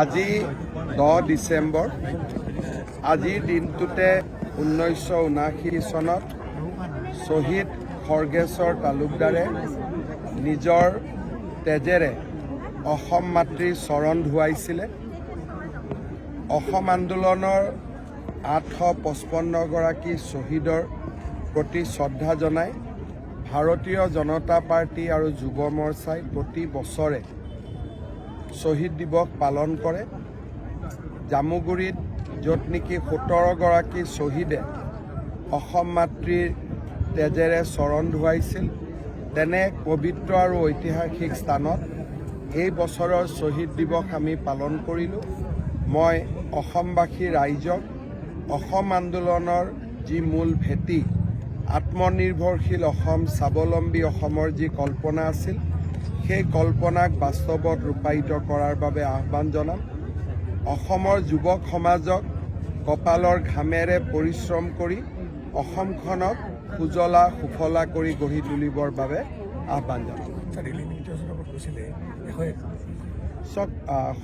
আজি 10 ডিচেম্বৰ আজিৰ দিনটোতে 1979 চনত শ্বহীদ খৰ্গেশ্বৰ তালুকদাৰে নিজৰ তেজেৰে অসম মাতৃৰ চৰণ ধুৱাইছিলে। অসম আন্দোলনৰ 855 গৰাকী শ্বহীদৰ প্ৰতি শ্ৰদ্ধা জনাই ভাৰতীয় জনতা পাৰ্টি আৰু যুৱ মৰ্চাই প্ৰতি বছৰে শ্বহীদ দিৱস পালন কৰে। জামুগুৰিত য'ত নেকি 17 গৰাকী শ্বহীদে অসম মাতৃৰ তেজেৰে চৰণ ধুৱাইছিল, তেনে পবিত্ৰ আৰু ঐতিহাসিক স্থানত এই বছৰৰ শ্বহীদ দিৱস আমি পালন কৰিলোঁ। মই অসমবাসী ৰাইজক অসম আন্দোলনৰ যি মূল ভেটি আত্মনিৰ্ভৰশীল অসম, স্বাৱলম্বী অসমৰ যি কল্পনা আছিল, সেই কল্পনাক বাস্তৱত ৰূপায়িত কৰাৰ বাবে আহ্বান জনাম। অসমৰ যুৱক সমাজক কপালৰ ঘামেৰে পৰিশ্ৰম কৰি অসমখনক সুজলা সুফলা কৰি গঢ়ি তুলিবৰ বাবে আহ্বান জনাম।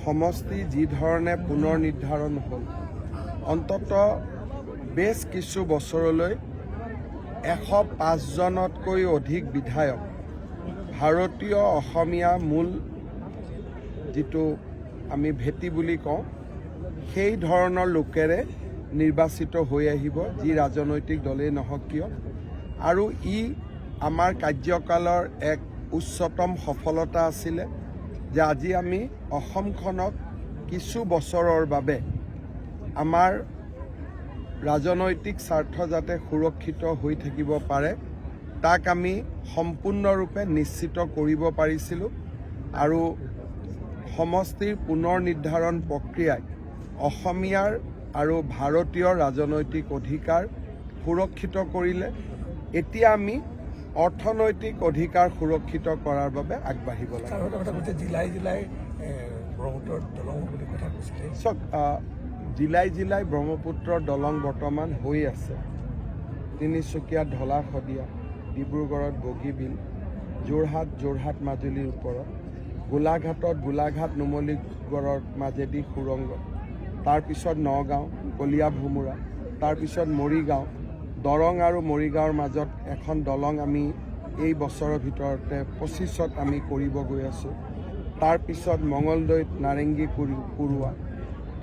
সমষ্টি যি ধৰণে পুনৰ নিৰ্ধাৰণ হ'ল, অন্ততঃ বেছ কিছু বছৰলৈ 105জনতকৈ অধিক বিধায়ক ভাৰতীয় অসমীয়া মূল যিটো আমি ভেটি বুলি কওঁ, সেই ধৰণৰ লোকেৰে নিৰ্বাচিত হৈ আহিব, যি ৰাজনৈতিক দলেই নহওক কিয়। আৰু ই আমাৰ কাৰ্যকালৰ এক উচ্চতম সফলতা আছিলে যে আজি আমি অসমখনক কিছু বছৰৰ বাবে আমাৰ ৰাজনৈতিক স্বাৰ্থ যাতে সুৰক্ষিত হৈ থাকিব পাৰে, তাক আমি সম্পূৰ্ণৰূপে নিশ্চিত কৰিব পাৰিছিলোঁ। আৰু সমষ্টিৰ পুনৰ নিৰ্ধাৰণ প্ৰক্ৰিয়াই অসমীয়াৰ আৰু ভাৰতীয় ৰাজনৈতিক অধিকাৰ সুৰক্ষিত কৰিলে। এতিয়া আমি অৰ্থনৈতিক অধিকাৰ সুৰক্ষিত কৰাৰ বাবে আগবাঢ়িব লাগে। জিলাই জিলাই ব্ৰহ্মপুত্ৰৰ দলং বৰ্তমান হৈ আছে। তিনিচুকীয়াত ঢলা শদিয়া, ডিব্ৰুগড়ত বগীবিল, যোৰহাট মাজুলীৰ ওপৰত, গোলাঘাটত গোলাঘাট নুমলীগড়ৰ মাজেদি সুৰংগ, তাৰপিছত নগাঁও কলীয়া ভোমোৰা, তাৰপিছত মৰিগাঁও, দৰং আৰু মৰিগাঁৱৰ মাজত এখন দলং আমি এই বছৰৰ ভিতৰতে 25ত আমি কৰিব গৈ আছোঁ। তাৰপিছত মঙলদৈত নাৰেংগী কুৰুৱা,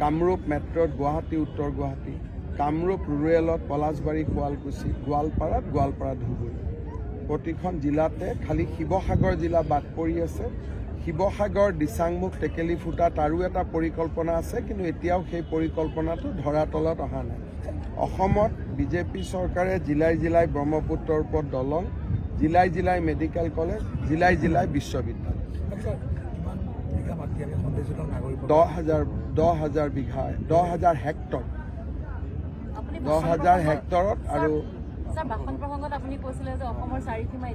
কামৰূপ মেট্ৰ'ত গুৱাহাটী উত্তৰ গুৱাহাটী, কামৰূপ ৰুৰেলত পলাশবাৰী শুৱালকুছি, গোৱালপাৰা ধুবুৰী। প্ৰতিখন জিলাতে খালি শিৱসাগৰ জিলা বাদ পৰি আছে। শিৱসাগৰ, দিচাংমুখ, টেকেলিফুটা তাৰো এটা পৰিকল্পনা আছে, কিন্তু এতিয়াও সেই পৰিকল্পনাটো ধৰাতলত অহা নাই। অসমত বিজেপি চৰকাৰে জিলাই জিলাই ব্ৰহ্মপুত্ৰৰ ওপৰত দলং, জিলাই জিলাই মেডিকেল কলেজ, জিলাই জিলাই বিশ্ববিদ্যালয়। 10,000 বিঘা, 10,000 হেক্টৰ, 10,000 হেক্টৰত। আৰু বাসন প্ৰসংগত আপুনি কৈছিলে যে অসমৰ চাৰিসীমা